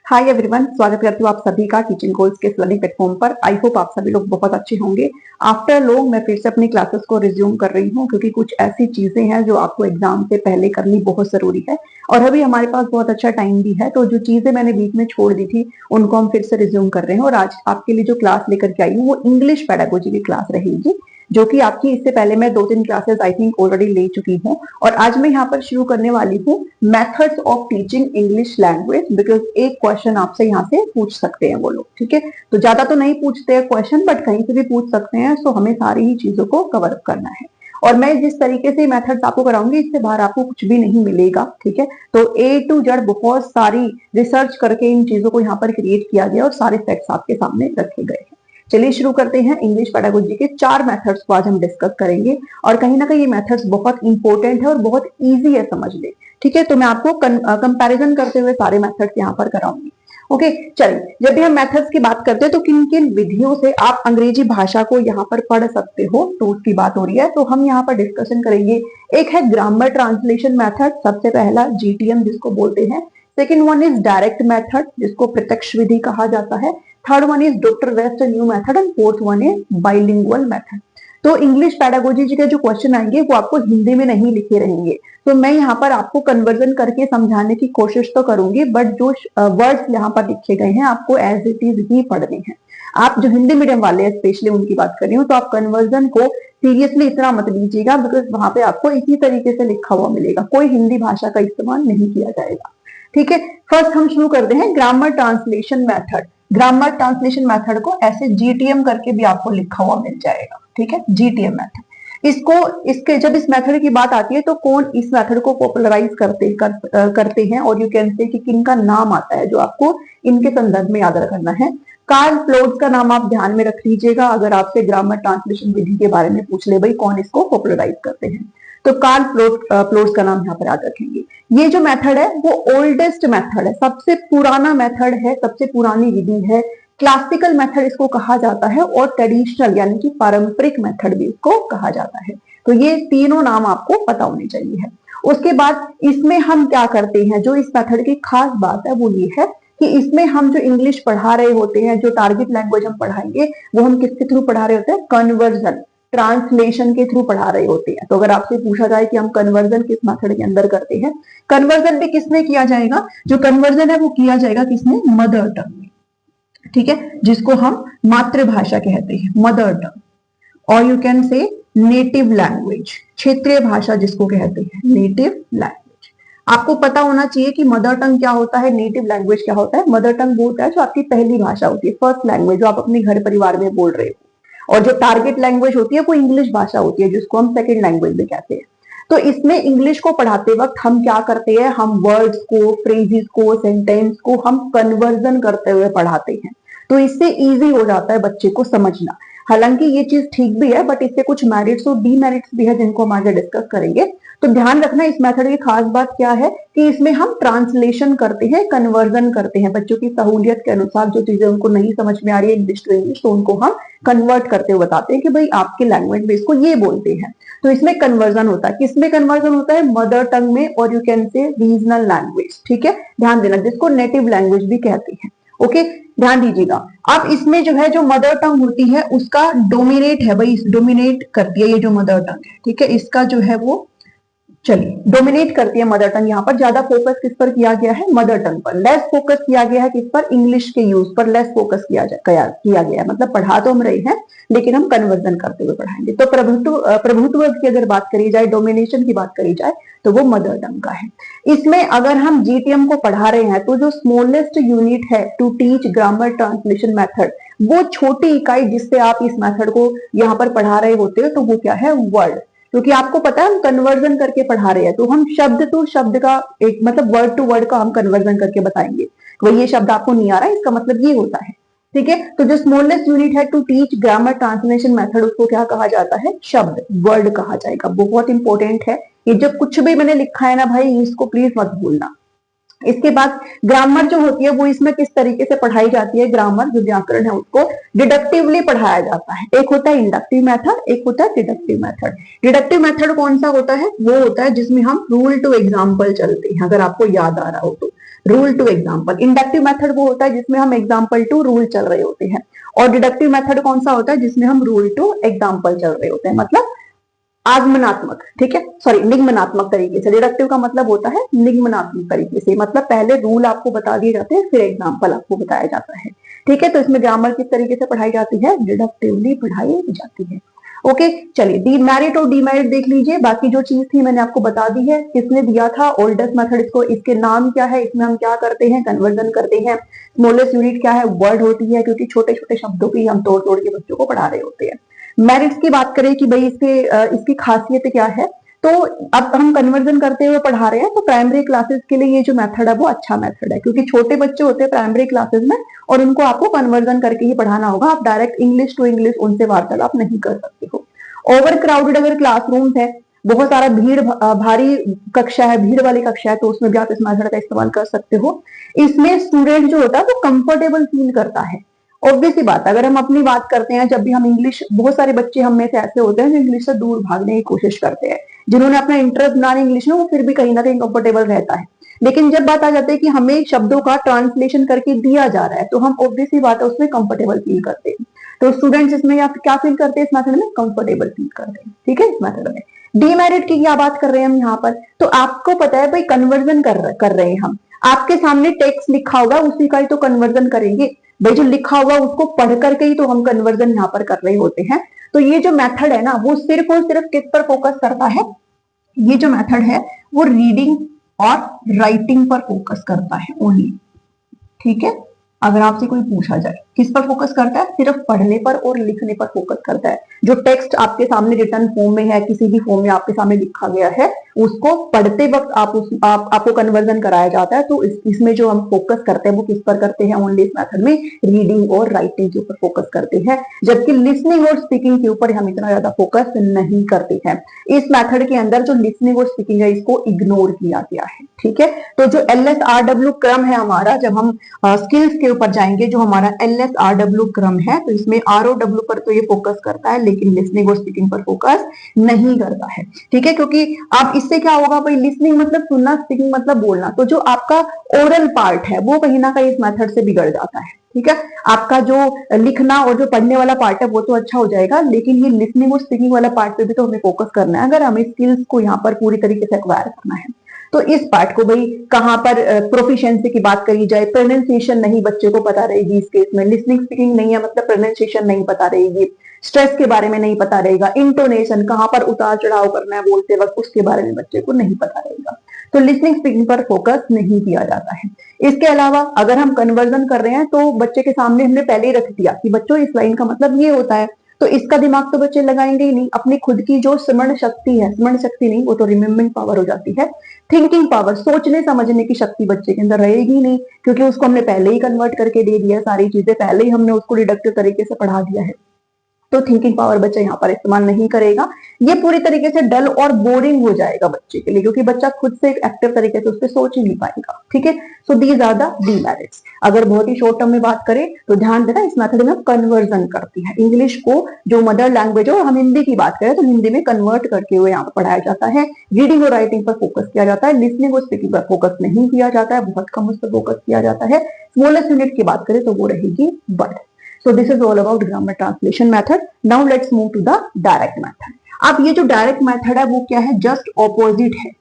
Hi everyone, स्वागत करती हूँ आप सभी का टीचिंग गोल्स के लर्निंग प्लेटफॉर्म पर। आई होप आप सभी लोग बहुत अच्छे होंगे। आफ्टर लॉन्ग मैं फिर से अपनी क्लासेस को रिज्यूम कर रही हूँ क्योंकि कुछ ऐसी चीजें हैं जो आपको एग्जाम से पहले करनी बहुत जरूरी है और अभी हमारे पास बहुत अच्छा टाइम भी है। तो जो चीजें मैंने बीच में छोड़ दी थी उनको हम फिर से रिज्यूम कर रहे हैं और आज आपके लिए जो क्लास लेकर के आई हूँ वो इंग्लिश पेडागोजी की क्लास रहेगी, जो कि आपकी इससे पहले मैं 2-3 क्लासेस आई थिंक ऑलरेडी ले चुकी हूँ। और आज मैं यहाँ पर शुरू करने वाली हूँ methods of teaching English language, because एक क्वेश्चन आपसे यहाँ से पूछ सकते हैं वो लोग, ठीक है। तो ज्यादा तो नहीं पूछते हैं क्वेश्चन, बट कहीं से भी पूछ सकते हैं, सो हमें सारी ही चीजों को कवर अप करना है। और मैं जिस तरीके से मेथड्स आपको कराऊंगी इससे बाहर आपको कुछ भी नहीं मिलेगा, ठीक है। तो A to Z बहुत सारी रिसर्च करके इन चीजों को यहाँ पर क्रिएट किया गया और सारे फैक्ट्स आपके सामने रखे गए हैं। चलिए शुरू करते हैं। इंग्लिश पेडागोजी के 4 मेथड्स को आज हम डिस्कस करेंगे और कहीं ना कहीं ये मेथड्स बहुत इंपॉर्टेंट है और बहुत इजी है समझने, ठीक है। तो मैं आपको कंपैरिजन करते हुए सारे मेथड्स यहाँ पर कराऊंगी। ओके, चलिए जब भी हम मेथड्स की बात करते हैं तो किन किन विधियों से आप अंग्रेजी भाषा को यहाँ पर पढ़ सकते हो, तो उसकी बात हो रही है। तो हम यहाँ पर डिस्कशन करेंगे। एक है ग्रामर ट्रांसलेशन मेथड, सबसे पहला GTM जिसको बोलते हैं। Second one is direct method जिसको प्रत्यक्ष विधि कहा जाता है। Third one is doctor west new method and fourth one is bilingual method. तो इंग्लिश पेडागोजी जी के जो क्वेश्चन आएंगे वो आपको हिंदी में नहीं लिखे रहेंगे, तो मैं यहाँ पर आपको कन्वर्जन करके समझाने की कोशिश तो करूंगी, बट जो वर्ड्स यहाँ पर लिखे गए हैं आपको एज इट इज ही पढ़ने हैं। आप जो हिंदी मीडियम वाले हैं स्पेशली उनकी बात कर रही हूँ, तो आप कन्वर्जन को सीरियसली इतना मत लीजिएगा, बिकॉज वहां पे आपको इसी तरीके से लिखा हुआ मिलेगा, कोई हिंदी भाषा का इस्तेमाल नहीं किया जाएगा, ठीक है। फर्स्ट हम शुरू करते हैं grammar translation method. Grammar translation method को ऐसे GTM करके भी आपको लिखा हुआ मिल जाएगा, ठीक है, GTM मेथड। इसके जब इस मेथड की बात आती है तो कौन इस मेथड को पॉपुलराइज करते हैं और यू कैन से कि किनका नाम आता है जो आपको इनके संदर्भ में याद रखना है। कार्ल प्लोट्स का नाम आप ध्यान में रख लीजिएगा अगर आपसे ग्रामर ट्रांसलेशन विधि के बारे में पूछ ले भाई कौन इसको पॉपुलराइज करते हैं, तो कार्ल प्लोट्स का नाम यहाँ पर याद रखेंगे। ये जो मेथड है वो ओल्डेस्ट मेथड है, सबसे पुराना मेथड है, सबसे पुरानी विधि है। क्लासिकल मेथड इसको कहा जाता है और ट्रेडिशनल यानी कि पारंपरिक मेथड भी इसको कहा जाता है। तो ये तीनों नाम आपको पता होने चाहिए है। उसके बाद इसमें हम क्या करते हैं, जो इस मेथड की खास बात है वो ये है कि इसमें हम जो इंग्लिश पढ़ा रहे होते हैं, जो टारगेट लैंग्वेज हम पढ़ाएंगे वो हम किसके थ्रू पढ़ा रहे होते हैं, कन्वर्जन ट्रांसलेशन के थ्रू पढ़ा रहे होते हैं। तो अगर आपसे पूछा जाए कि हम कन्वर्जन किस मेथड के अंदर करते हैं, कन्वर्जन भी किसमें किया जाएगा, जो कन्वर्जन है वो किया जाएगा किसमें, मदर टंग में, ठीक है, जिसको हम मातृभाषा कहते हैं, मदर टंग, और you can say native language, क्षेत्रीय भाषा जिसको कहते हैं, नेटिव लैंग्वेज। आपको पता होना चाहिए कि मदर टंग क्या होता है, नेटिव लैंग्वेज क्या होता है। मदर टंग वो होता है जो आपकी पहली भाषा होती है, फर्स्ट लैंग्वेज, जो आप अपने घर परिवार में बोल रहे हो, और जो टारगेट लैंग्वेज होती है वो इंग्लिश भाषा होती है जिसको हम सेकेंड लैंग्वेज भी कहते हैं। तो इसमें इंग्लिश को पढ़ाते वक्त हम क्या करते हैं, हम वर्ड्स को, फ्रेजेस को, सेंटेंस को हम कन्वर्जन करते हुए पढ़ाते हैं, तो इससे इजी हो जाता है बच्चे को समझना। हालांकि ये चीज ठीक भी है, बट इससे कुछ मेरिट्स और डीमेरिट्स भी है जिनको हम आगे डिस्कस करेंगे। तो ध्यान रखना इस मेथड की खास बात क्या है कि इसमें हम ट्रांसलेशन करते हैं, कन्वर्जन करते हैं, बच्चों की सहूलियत के अनुसार जो चीजें उनको नहीं समझ में आ रही है इंग्लिश टू इंग्लिश, तो उनको हम कन्वर्ट करते हुए बताते हैं कि भाई आपके लैंग्वेज में इसको ये बोलते हैं। तो इसमें कन्वर्जन होता है, किसमें कन्वर्जन होता है, मदर टंग में, और you can say regional language, ठीक है, ध्यान देना, जिसको नेटिव लैंग्वेज भी कहते हैं। ओके, ध्यान दीजिएगा। अब इसमें जो है जो मदर टंग होती है उसका डोमिनेट है, भाई डोमिनेट करती है ये जो मदर टंग है, ठीक है, इसका जो है वो चलिए डोमिनेट करती है मदर टंग। यहाँ पर ज्यादा फोकस किस पर किया गया है, मदर टंग पर, लेस फोकस किया गया है किस पर, इंग्लिश के यूज पर लेस फोकस किया गया है। मतलब पढ़ा तो हम रहे हैं लेकिन हम कन्वर्जन करते हुए पढ़ाएंगे। तो प्रभुत्व की अगर बात करी जाए, डोमिनेशन की बात करी जाए, तो वो मदर टंग का है। इसमें अगर हम GTM को पढ़ा रहे हैं तो जो स्मॉलेस्ट यूनिट है to teach grammar translation method, वो छोटी इकाई जिससे आप इस मेथड को यहाँ पर पढ़ा रहे होते हो, तो वो क्या है, वर्ड। क्योंकि आपको पता है हम कन्वर्जन करके पढ़ा रहे हैं, तो हम शब्द टू शब्द का एक मतलब वर्ड टू वर्ड का हम कन्वर्जन करके बताएंगे। तो ये शब्द आपको नहीं आ रहा है, इसका मतलब ये होता है, ठीक है। तो जो स्मॉलेस्ट यूनिट है to teach grammar translation method, उसको क्या कहा जाता है, शब्द, वर्ड कहा जाएगा। बहुत इंपॉर्टेंट है ये, जब कुछ भी मैंने लिखा है ना भाई इसको प्लीज मत भूलना। इसके बाद ग्रामर जो होती है वो इसमें किस तरीके से पढ़ाई जाती है, ग्रामर जो व्याकरण है उसको डिडक्टिवली पढ़ाया जाता है। एक होता है इंडक्टिव मेथड, एक होता है डिडक्टिव मेथड। डिडक्टिव मेथड कौन सा होता है, वो होता है जिसमें हम रूल टू एग्जाम्पल चलते हैं, अगर आपको याद आ रहा हो rule to example. Inductive method वो होता है जिसमें हम एग्जाम्पल टू रूल चल रहे होते हैं, और डिडक्टिव मेथड कौन सा होता है जिसमें हम रूल टू एग्जाम्पल चल रहे होते हैं, मतलब आगमनात्मक, ठीक है, सॉरी निगमनात्मक तरीके से। डिडक्टिव का मतलब होता है निगमनात्मक तरीके से, मतलब पहले रूल आपको बता दिए जाते हैं फिर एग्जाम्पल आपको बताया जाता है, ठीक है। तो इसमें ग्रामर किस तरीके से पढ़ाई जाती है, डिडक्टिवली पढ़ाई जाती है। ओके, चलिए डीमेरिट और डीमेरिट देख लीजिए। बाकी जो चीज थी मैंने आपको बता दी है। किसने दिया था, ओल्डेस्ट मेथड। इसको, इसके नाम क्या है, इसमें हम क्या करते हैं, कन्वर्जन करते हैं। स्मॉलेस्ट यूनिट क्या है, वर्ड होती है, क्योंकि छोटे छोटे शब्दों की हम तोड़ तोड़ के बच्चों को पढ़ा रहे होते हैं। मेरिट्स की बात करें कि भाई इसकी खासियत क्या है, तो अब हम कन्वर्जन करते हुए पढ़ा रहे हैं, तो प्राइमरी क्लासेस के लिए ये जो मेथड है वो अच्छा मेथड है, क्योंकि छोटे बच्चे होते हैं प्राइमरी क्लासेस में और उनको आपको कन्वर्जन करके ही पढ़ाना होगा। आप डायरेक्ट इंग्लिश टू इंग्लिश उनसे वार्तालाप नहीं कर सकते हो। ओवर क्राउडेड अगर क्लासरूम है, बहुत सारा भीड़ भारी कक्षा है, भीड़ वाली कक्षा है, तो उसमें भी आप इस मेथड का इस्तेमाल कर सकते हो। इसमें स्टूडेंट जो होता है वो कंफर्टेबल फील करता है। ऑब्वियसली बात, अगर हम अपनी बात करते हैं, जब भी हम इंग्लिश, बहुत सारे बच्चे हम में से ऐसे होते हैं जो इंग्लिश से दूर भागने की कोशिश करते हैं, जिन्होंने अपना इंटरेस्ट बनाने इंग्लिश में, वो फिर भी कहीं ना कहीं कंफर्टेबल रहता है। लेकिन जब बात आ जाती है कि हमें शब्दों का ट्रांसलेशन करके दिया जा रहा है, तो हम ऑब्वियसली बात है उसमें कंफर्टेबल फील करते हैं। तो स्टूडेंट्स इसमें या क्या फील करते हैं, इस मेथड में कंफर्टेबल फील करते हैं, ठीक है। इस मेथड में डीमेरिट की क्या बात कर रहे हैं हम यहाँ पर, तो आपको पता है भाई कन्वर्जन कर रहे हैं हम। आपके सामने टेक्स्ट लिखा होगा, उसी का ही तो कन्वर्जन करेंगे भाई। जो लिखा हुआ उसको पढ़ करके ही तो हम कन्वर्जन यहाँ पर कर रहे होते हैं। तो ये जो मेथड है ना, वो सिर्फ और सिर्फ किस पर फोकस करता है, ये जो मेथड है वो रीडिंग और राइटिंग पर फोकस करता है ओनली, ठीक है। अगर आपसे कोई पूछा जाए किस पर फोकस करता है, सिर्फ पढ़ने पर और लिखने पर फोकस करता है। जो टेक्स्ट आपके सामने रिटर्न फॉर्म में है, किसी भी फॉर्म में आपके सामने लिखा गया है, उसको पढ़ते वक्त आपको कन्वर्जन कराया जाता है। तो इसमें जो हम फोकस करते हैं वो किस पर करते हैं, ओनली इस मेथड में रीडिंग और राइटिंग के ऊपर फोकस करते हैं, जबकि लिसनिंग और स्पीकिंग के ऊपर हम इतना ज्यादा फोकस नहीं करते हैं। इस मेथड के अंदर जो लिसनिंग और स्पीकिंग है इसको इग्नोर किया गया है, ठीक है। तो जो LSRW क्रम है हमारा, जब हम स्किल्स के ऊपर जाएंगे, जो हमारा LSRW क्रम है, तो इसमें ROW पर तो ये फोकस करता है, लेकिन लिसनिंग और स्पीकिंग पर फोकस नहीं करता है, ठीक है। क्योंकि आप इससे क्या होगा भाई, लिसनिंग मतलब सुनना, स्पीकिंग मतलब बोलना, तो जो आपका ओरल पार्ट है वो कहीं ना कहीं इस मेथड से बिगड़ जाता है, ठीक है। आपका जो लिखना और जो पढ़ने वाला पार्ट है वो तो अच्छा हो जाएगा, लेकिन ये लिसनिंग और स्पीकिंग वाला पार्ट पे भी तो हमें फोकस करना है, अगर हमें स्किल्स को यहाँ पर पूरी तरीके से एक्वायर करना है। तो इस पार्ट को भाई कहां पर प्रोफिशिएंसी की बात करी जाए, प्रोनाउंसिएशन नहीं बच्चे को पता रहेगी इस केस में, लिसनिंग स्पीकिंग नहीं है मतलब प्रोनाउंसिएशन नहीं पता रहेगी, स्ट्रेस के बारे में नहीं पता रहेगा, इंटोनेशन कहां पर उतार चढ़ाव करना है बोलते वक्त उसके बारे में बच्चे को नहीं पता रहेगा। तो लिसनिंग स्पीकिंग पर फोकस नहीं किया जाता है। इसके अलावा अगर हम कन्वर्जन कर रहे हैं तो बच्चे के सामने हमने पहले ही रख दिया कि बच्चों इस लाइन का मतलब ये होता है, तो इसका दिमाग तो बच्चे लगाएंगे ही नहीं। अपनी खुद की जो स्मरण शक्ति है, स्मरण शक्ति नहीं, वो तो रिमेम्बरिंग पावर हो जाती है, थिंकिंग पावर, सोचने समझने की शक्ति बच्चे के अंदर रहेगी नहीं, क्योंकि उसको हमने पहले ही कन्वर्ट करके दे दिया, सारी चीजें पहले ही हमने उसको डिडक्टिव तरीके से पढ़ा दिया है। तो थिंकिंग पावर बच्चा यहाँ पर इस्तेमाल नहीं करेगा। ये पूरी तरीके से डल और बोरिंग हो जाएगा बच्चे के लिए, क्योंकि बच्चा खुद से एक्टिव तरीके से उस पर सोच ही नहीं पाएगा, ठीक है। So these are the demerits. अगर बहुत ही शॉर्ट टर्म में बात करें तो ध्यान देना, इस मेथड में कन्वर्जन करती है इंग्लिश को, जो मदर लैंग्वेज है, और हम हिंदी की बात करें तो हिंदी में कन्वर्ट करके हुए यहाँ पर पढ़ाया जाता है। रीडिंग और राइटिंग पर फोकस किया जाता है, लिसनिंग और स्पीकिंग पर फोकस नहीं किया जाता है, बहुत कम उस पर फोकस किया जाता है। स्मॉलेस्ट यूनिट की बात करें तो वो रहेगी word. So this is all about grammar translation method. Now let's move to the direct method. अब ये जो डायरेक्ट मेथड है वो क्या है, जस्ट ऑपोजिट है,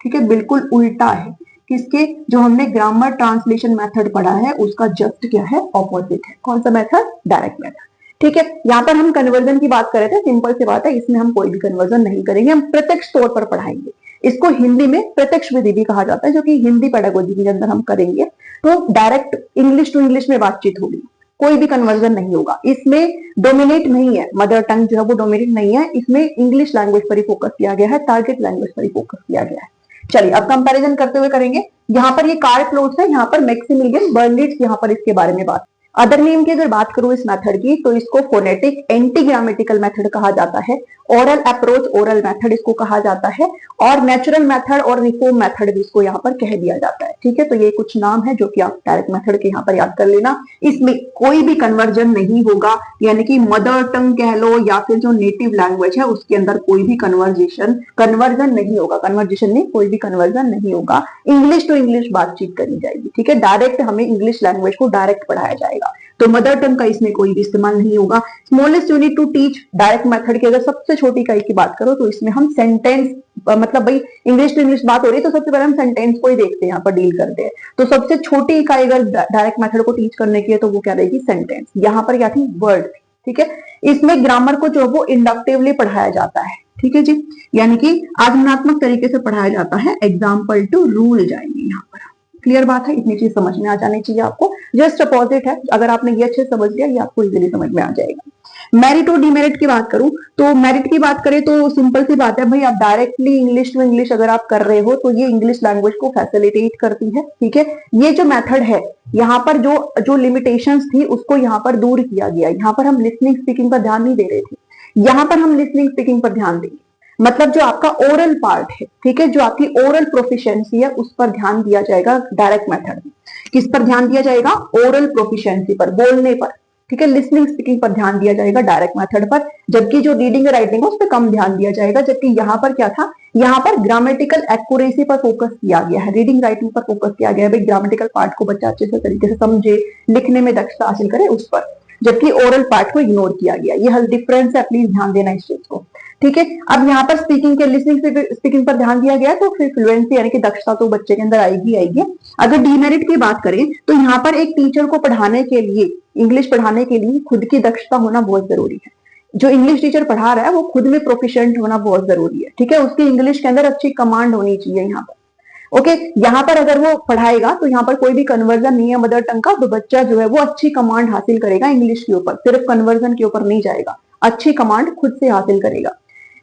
ठीक है, बिल्कुल उल्टा है किसके, जो हमने ग्रामर ट्रांसलेशन मेथड पढ़ा है उसका जस्ट क्या है, ऑपोजिट है। कौन सा मेथड, डायरेक्ट मेथड, ठीक है। यहाँ पर हम कन्वर्जन की बात कर रहे थे, सिंपल सी बात है, इसमें हम कोई भी कन्वर्जन नहीं करेंगे, हम प्रत्यक्ष तौर पर पढ़ाएंगे। इसको हिंदी में प्रत्यक्ष विधि भी कहा जाता है, जो कि हिंदी पेडागोजी के अंदर हम करेंगे। तो डायरेक्ट इंग्लिश टू इंग्लिश में बातचीत होगी, कोई भी कन्वर्जन नहीं होगा। इसमें डोमिनेट नहीं है, मदर टंग जो है वो डोमिनेट नहीं है, इसमें इंग्लिश लैंग्वेज पर ही फोकस किया गया है, टारगेट लैंग्वेज पर ही फोकस किया गया है। चलिए अब कंपैरिजन करते हुए करेंगे। यहाँ पर ये कार्ड क्लोज है, यहाँ पर मैक्सिमिलियन बर्नलिट्ज यहाँ पर इसके बारे में बात। अदर नेम की अगर बात करूं इस मेथड की, तो इसको फोनेटिक एंटी ग्रामेटिकल मेथड कहा जाता है, ओरल अप्रोच, ओरल मेथड इसको कहा जाता है, और नेचुरल मेथड और रिफॉर्म मेथड भी इसको यहाँ पर कह दिया जाता है। ठीक है, तो ये कुछ नाम है जो कि आप डायरेक्ट मेथड के यहाँ पर याद कर लेना। इसमें कोई भी कन्वर्जन नहीं होगा, यानी कि मदर टंग कह लो या फिर जो नेटिव लैंग्वेज है उसके अंदर कोई भी कन्वर्जन नहीं होगा, कन्वर्जेशन नहीं, कोई भी कन्वर्जन नहीं होगा। इंग्लिश टू इंग्लिश बातचीत करी जाएगी। ठीक है, डायरेक्ट हमें इंग्लिश लैंग्वेज को डायरेक्ट पढ़ाया जाएगा, तो मदर टंग का इसमें कोई भी इस्तेमाल नहीं होगा। Smallest unit to teach direct method की अगर सबसे छोटी इकाई की बात करो तो इसमें हम सेंटेंस, मतलब भाई इंग्लिश टू इंग्लिश बात हो रही है तो सबसे पहले हम सेंटेंस को ही देखते हैं, यहाँ पर डील करते हैं। तो सबसे छोटी इकाई अगर डायरेक्ट मेथड को टीच करने की है तो वो क्या रहेगी, सेंटेंस। यहाँ पर क्या थी, वर्ड। ठीक है, इसमें ग्रामर को जो वो इंडक्टिवली पढ़ाया जाता है। ठीक है जी, यानी कि आगमनात्मक तरीके से पढ़ाया जाता है। एग्जाम्पल टू रूल जाएंगे यहाँ पर। क्लियर बात है, इतनी चीज समझ में आ जानी चाहिए आपको। जस्ट अपोजिट है, अगर आपने ये अच्छे समझ लिया ये आपको इजीली समझ में आ जाएगा। मेरिट और डीमेरिट की बात करूं तो मेरिट की बात करें तो सिंपल सी बात है भाई, आप डायरेक्टली इंग्लिश टू इंग्लिश अगर आप कर रहे हो तो ये इंग्लिश लैंग्वेज को फैसिलिटेट करती है। ठीक है, ये जो मेथड है यहाँ पर जो लिमिटेशंस थी उसको यहाँ पर दूर किया गया। यहाँ पर हम लिसनिंग स्पीकिंग पर ध्यान नहीं दे रहे थे, यहाँ पर हम लिसनिंग स्पीकिंग पर ध्यान देंगे। मतलब जो आपका ओरल पार्ट है, ठीक है, जो आपकी ओरल प्रोफिशिएंसी है उस पर ध्यान दिया जाएगा डायरेक्ट मेथड में। किस पर ध्यान दिया जाएगा, ओरल प्रोफिशिएंसी पर, बोलने पर। ठीक है, लिसनिंग स्पीकिंग पर ध्यान दिया जाएगा डायरेक्ट मेथड पर, जबकि जो रीडिंग राइटिंग है उस पर कम ध्यान दिया जाएगा। जबकि यहाँ पर क्या था, यहाँ पर ग्रामेटिकल एक्यूरेसी पर फोकस किया गया है, रीडिंग राइटिंग पर फोकस किया गया है। भाई ग्रामेटिकल पार्ट को बच्चा अच्छे से तरीके से समझे, लिखने में दक्षता हासिल करे उस पर, जबकि ओरल पार्ट को इग्नोर किया गया। ये हल डिफरेंस है, प्लीज ध्यान देना इस चीज को। ठीक है, अब यहाँ पर स्पीकिंग के लिसनिंग स्पीकिंग पर ध्यान दिया गया तो फिर फ्लुएंसी यानी कि दक्षता तो बच्चे के अंदर आएगी। अगर डीमेरिट की बात करें तो यहाँ पर एक टीचर को पढ़ाने के लिए, इंग्लिश पढ़ाने के लिए खुद की दक्षता होना बहुत जरूरी है। जो इंग्लिश टीचर पढ़ा रहा है वो खुद में प्रोफिशिएंट होना बहुत जरूरी है। ठीक है, उसकी इंग्लिश के अंदर अच्छी कमांड होनी चाहिए यहाँ पर। ओके, यहाँ पर अगर वो पढ़ाएगा तो यहाँ पर कोई भी कन्वर्जन नहीं है मदर टंग का, तो बच्चा जो है वो अच्छी कमांड हासिल करेगा इंग्लिश के ऊपर, सिर्फ कन्वर्जन के ऊपर नहीं जाएगा, अच्छी कमांड खुद से हासिल करेगा।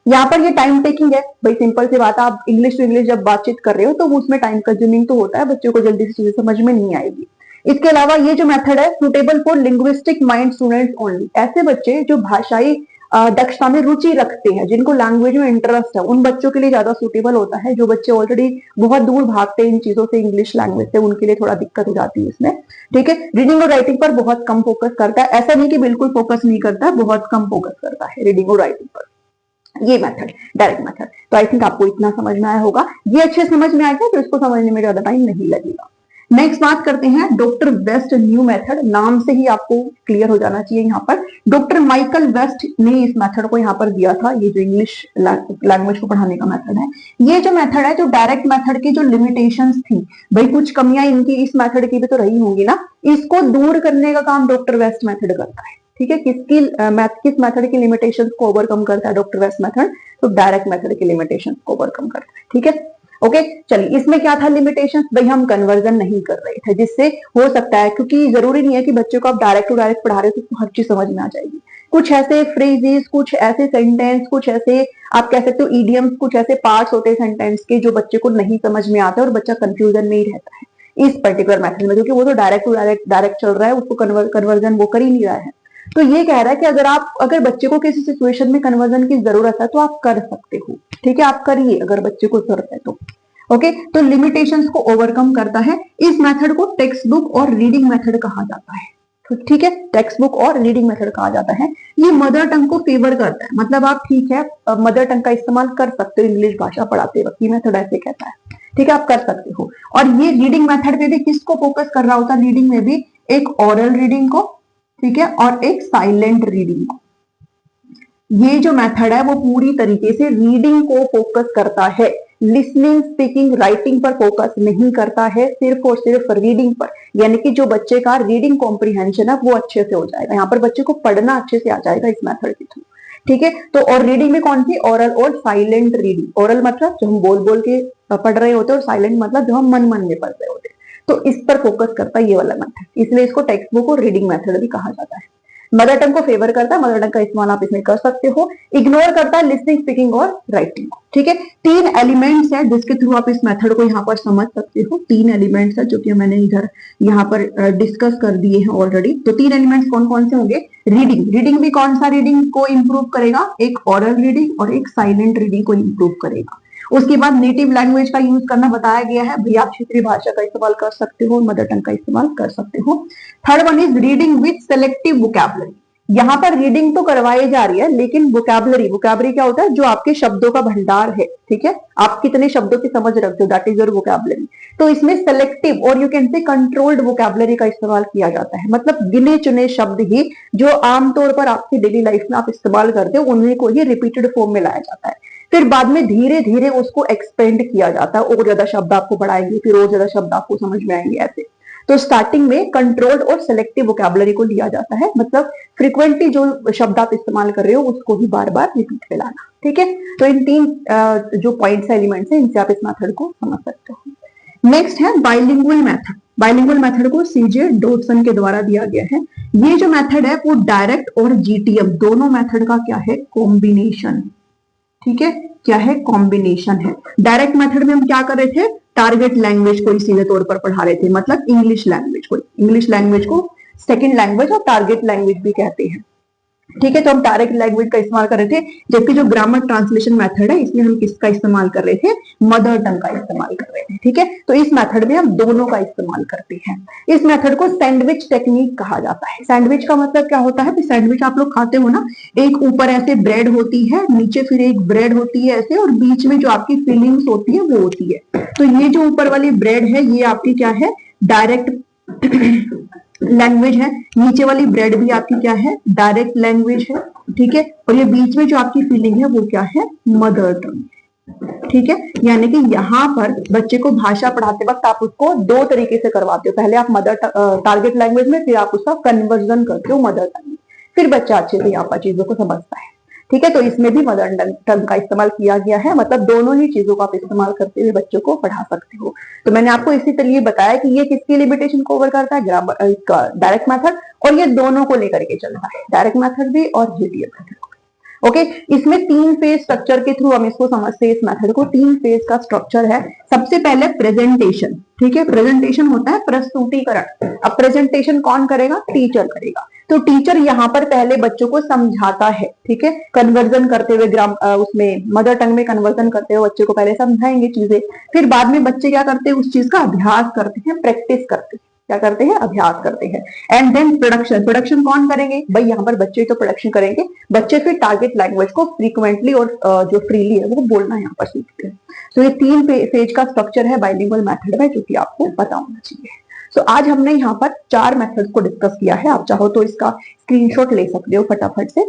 यहाँ पर ये टाइम टेकिंग है भाई, सिंपल सी बात है, आप इंग्लिश टू इंग्लिश जब बातचीत कर रहे हो तो उसमें टाइम कंज्यूमिंग तो होता है, बच्चों को जल्दी से चीजें समझ में नहीं आएगी। इसके अलावा ये जो मेथड है suitable for linguistic mind students only, ऐसे बच्चे जो भाषाई दक्षता में रुचि रखते हैं, जिनको लैंग्वेज में इंटरेस्ट है, उन बच्चों के लिए ज्यादा सुटेबल होता है। जो बच्चे ऑलरेडी बहुत दूर भागते हैं इन चीजों से, इंग्लिश लैंग्वेज से, उनके लिए थोड़ा दिक्कत हो जाती है इसमें। ठीक है, रीडिंग और राइटिंग पर बहुत कम फोकस करता है, ऐसा नहीं कि बिल्कुल फोकस नहीं करता है, बहुत कम फोकस करता है रीडिंग और राइटिंग पर। ये मेथड डायरेक्ट मेथड, तो आई थिंक आपको इतना समझ में आया होगा। ये अच्छे समझ में आएगा तो इसको समझने में ज्यादा टाइम नहीं लगेगा। नेक्स्ट बात करते हैं डॉक्टर वेस्ट न्यू मेथड, नाम से ही आपको क्लियर हो जाना चाहिए। यहाँ पर डॉक्टर माइकल वेस्ट ने इस मेथड को यहाँ पर दिया था, ये जो इंग्लिश लैंग्वेज को पढ़ाने का मेथड है। ये जो मेथड है, जो डायरेक्ट मेथड की जो लिमिटेशंस थी, भाई कुछ कमियां इनकी इस मेथड की भी तो रही होंगी ना, इसको दूर करने का काम डॉक्टर वेस्ट मेथड करता है। ठीक है, किस मेथड की लिमिटेशंस को ओवरकम करता है डॉक्टर वेस्ट मेथड, तो डायरेक्ट मेथड की लिमिटेशंस को ओवरकम करता है। ठीक है, ओके चलिए, इसमें क्या था लिमिटेशंस, भाई हम कन्वर्जन नहीं कर रहे थे, जिससे हो सकता है, क्योंकि जरूरी नहीं है कि बच्चों को आप डायरेक्ट टू डायरेक्ट पढ़ा रहे हो तो हर चीज समझ में आ जाएगी। कुछ ऐसे फ्रेजेस, कुछ ऐसे सेंटेंस, कुछ ऐसे आप कह सकते हो ईडियम्स, कुछ ऐसे पार्ट्स होते हैं सेंटेंस के जो बच्चे को नहीं समझ में आता है और बच्चा कंफ्यूजन में ही रहता है इस पर्टिकुलर मेथड में, क्योंकि वो तो डायरेक्ट टू डायरेक्ट चल रहा है, उसको कन्वर्जन वो कर ही नहीं रहा है। तो ये कह रहा है कि अगर बच्चे को किसी सिचुएशन में कन्वर्जन की जरूरत है तो आप कर सकते हो। ठीक है, आप करिए अगर बच्चे को जरूरत है तो। ओके, तो लिमिटेशंस को ओवरकम करता है। इस मेथड को टेक्स्ट बुक और रीडिंग मेथड कहा जाता है। तो ठीक है, टेक्स्ट बुक और रीडिंग मेथड कहा जाता है। ये मदर टंग को फेवर करता है, मतलब आप ठीक है मदर टंग का इस्तेमाल कर सकते हो इंग्लिश भाषा पढ़ाते वक्त, ये मेथड ऐसे कहता है। ठीक है, आप कर सकते हो। और ये रीडिंग मेथड पे भी किसको फोकस कर रहा होता है, रीडिंग में भी एक ओरल रीडिंग को, ठीक है, और एक साइलेंट रीडिंग को। ये जो मेथड है वो पूरी तरीके से रीडिंग को फोकस करता है, लिसनिंग स्पीकिंग राइटिंग पर फोकस नहीं करता है, सिर्फ और सिर्फ रीडिंग पर। यानी कि जो बच्चे का रीडिंग कॉम्प्रिहेंशन है वो अच्छे से हो जाएगा, यहाँ पर बच्चे को पढ़ना अच्छे से आ जाएगा इस मेथड के थ्रू। ठीक है, तो और रीडिंग में कौन सी, ओरल और साइलेंट रीडिंग। ओरल मतलब जो हम बोल बोल के पढ़ रहे होते हैं, और साइलेंट मतलब जो हम मन मन में पढ़ रहे होते हैं। तो इस पर फोकस करता है ये वाला मेथड, इसलिए इसको टेक्स्ट बुक और रीडिंग मेथड भी कहा जाता है। मदर टंग को फेवर करता है, मदर टंग का इस्तेमाल आप इसमें कर सकते हो। इग्नोर करता है लिसनिंग, स्पीकिंग और राइटिंग। ठीक है, 3 एलिमेंट्स है जिसके थ्रू आप इस मेथड को यहाँ पर समझ सकते हो। 3 एलिमेंट्स है जो कि मैंने इधर यहाँ पर डिस्कस कर दिए हैं ऑलरेडी। तो 3 एलिमेंट्स कौन कौन से होंगे? रीडिंग, रीडिंग भी कौन सा रीडिंग को इंप्रूव करेगा? एक ऑरल रीडिंग और एक साइलेंट रीडिंग को इंप्रूव करेगा। उसके बाद नेटिव लैंग्वेज का यूज करना बताया गया है, भैया आप क्षेत्रीय भाषा का इस्तेमाल कर सकते हो, मदर टंग का इस्तेमाल कर सकते हो। Third one is reading with selective vocabulary. यहाँ पर रीडिंग तो करवाई जा रही है लेकिन वोकैबुलरी, वोकैबुलरी क्या होता है? जो आपके शब्दों का भंडार है। ठीक है, आप कितने शब्दों की समझ रखते हो, दैट इज योर वोकैबुलरी। तो इसमें सेलेक्टिव और you can say controlled vocabulary का इस्तेमाल किया जाता है, मतलब गिने चुने शब्द ही जो आमतौर पर आपकी डेली लाइफ में आप इस्तेमाल करते हो उन्हीं को ही रिपीटेड फॉर्म में लाया जाता है। फिर बाद में धीरे धीरे उसको एक्सपेंड किया जाता है, और ज्यादा शब्द आपको पढ़ाएंगे, फिर और ज्यादा शब्द आपको समझ में आएंगे ऐसे। तो स्टार्टिंग में कंट्रोल्ड और सेलेक्टिव वोकैबुलरी को लिया जाता है, मतलब फ्रीक्वेंटली जो शब्द आप इस्तेमाल कर रहे हो उसको ही बार बार रिपीट में लाना। ठीक है, तो इन 3 जो पॉइंट्स एलिमेंट्स हैं इनसे आप इस मेथड को समझ सकते हो। नेक्स्ट है बाइलिंगुअल मेथड। बाइलिंगुअल मेथड को सीजे डॉटसन के द्वारा दिया गया है। ये जो मेथड है वो डायरेक्ट और जीटीएम दोनों मेथड का क्या है? कॉम्बिनेशन। ठीक है, क्या है? कॉम्बिनेशन है। डायरेक्ट मेथड में हम क्या कर रहे थे? टारगेट लैंग्वेज को ही सीधे तौर पर पढ़ा रहे थे, मतलब इंग्लिश लैंग्वेज को सेकंड लैंग्वेज और टारगेट लैंग्वेज भी कहते हैं। ठीक है, तो हम टारगेट लैंग्वेज का इस्तेमाल कर रहे थे, जबकि जो ग्रामर ट्रांसलेशन मेथड है इसमें हम किसका इस्तेमाल कर रहे थे? मदर टंग का इस्तेमाल कर रहे थे। ठीक है, तो इस मेथड में हम दोनों का इस्तेमाल करते हैं। इस मेथड को सैंडविच टेक्निक कहा जाता है। सैंडविच का मतलब क्या होता है? सैंडविच आप लोग खाते हो ना, एक ऊपर ऐसे ब्रेड होती है, नीचे फिर एक ब्रेड होती है ऐसे, और बीच में जो आपकी फिलिंग्स होती है वो होती है। तो ये जो ऊपर वाली ब्रेड है ये आपकी क्या है? डायरेक्ट लैंग्वेज है, नीचे वाली ब्रेड भी आपकी क्या है? डायरेक्ट लैंग्वेज है। ठीक है, और ये बीच में जो आपकी फीलिंग है वो क्या है? Mother tongue. ठीक है, यानी कि यहाँ पर बच्चे को भाषा पढ़ाते वक्त आप उसको 2 तरीके से करवाते हो। पहले आप टारगेट लैंग्वेज में, फिर आप उसका कन्वर्जन करते हो मदर टंग में, फिर बच्चा अच्छे से यहाँ पर चीजों को समझता है। ठीक है, तो इसमें भी मदर टंग का इस्तेमाल किया गया है, मतलब दोनों ही चीजों का आप इस्तेमाल करते हुए बच्चों को पढ़ा सकते हो। तो मैंने आपको इसी तरह बताया कि ये किसकी लिमिटेशन कवर करता है? डायरेक्ट मेथड, और ये दोनों को लेकर के चलता है, डायरेक्ट मेथड भी और जीटीएम मेथड। ओके, इसमें 3 फेज स्ट्रक्चर के थ्रू हम इसको समझते हैं। इस मेथड को 3 फेज का स्ट्रक्चर है। सबसे पहले प्रेजेंटेशन। ठीक है, प्रेजेंटेशन होता है प्रस्तुतिकरण। अब प्रेजेंटेशन कौन करेगा? टीचर करेगा। तो टीचर यहाँ पर पहले बच्चों को समझाता है। ठीक है, कन्वर्जन करते हुए उसमें मदर टंग में कन्वर्जन करते हुए बच्चे को पहले समझाएंगे चीजें, फिर बाद में बच्चे क्या करते हैं? उस चीज का अभ्यास करते हैं, प्रैक्टिस करते हैं। क्या करते हैं? अभ्यास करते हैं। And then production. प्रोडक्शन कौन करेंगे? भाई यहाँ पर बच्चे तो प्रोडक्शन करेंगे, बच्चे फिर टारगेट लैंग्वेज को फ्रीक्वेंटली और जो फ्रीली है वो बोलना यहाँ पर सीखते हैं। तो ये 3 फेज का स्ट्रक्चर है बाइलिंगुअल मेथड में, जो कि आपको पता होना चाहिए। सो आज हमने यहाँ पर 4 मेथड्स को डिस्कस किया है। आप चाहो तो इसका स्क्रीनशॉट ले सकते हो फटाफट से,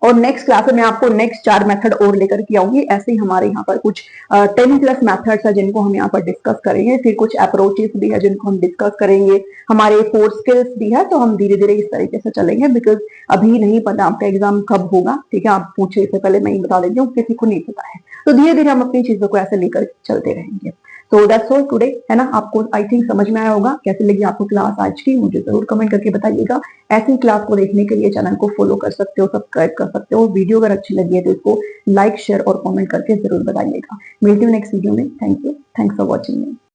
और नेक्स्ट क्लास में मैं आपको नेक्स्ट 4 मेथड और लेकर के आऊंगी। ऐसे ही हमारे यहाँ पर कुछ 10+ मेथड्स है जिनको हम यहाँ पर डिस्कस करेंगे, फिर कुछ अप्रोचेस भी है जिनको हम डिस्कस करेंगे, हमारे 4 स्किल्स भी है। तो हम धीरे धीरे इस तरीके से चलेंगे, बिकॉज अभी नहीं पता आपका एग्जाम कब होगा। ठीक है, आप पूछे इससे पहले मैं ही बता देती हूँ, किसी को नहीं पता है। तो धीरे धीरे हम अपनी चीजों को ऐसे लेकर चलते रहेंगे। तो दैट्स ऑल टुडे, है ना। आपको आई थिंक समझ में आया होगा। कैसे लगी आपको क्लास आज की, मुझे जरूर कमेंट करके बताइएगा। ऐसी क्लास को देखने के लिए चैनल को फॉलो कर सकते हो, सब्सक्राइब कर सकते हो। वीडियो अगर अच्छी लगी है तो इसको लाइक, शेयर और कमेंट करके जरूर बताइएगा। मिलती हूँ नेक्स्ट वीडियो में। Thank you, thanks for watching me.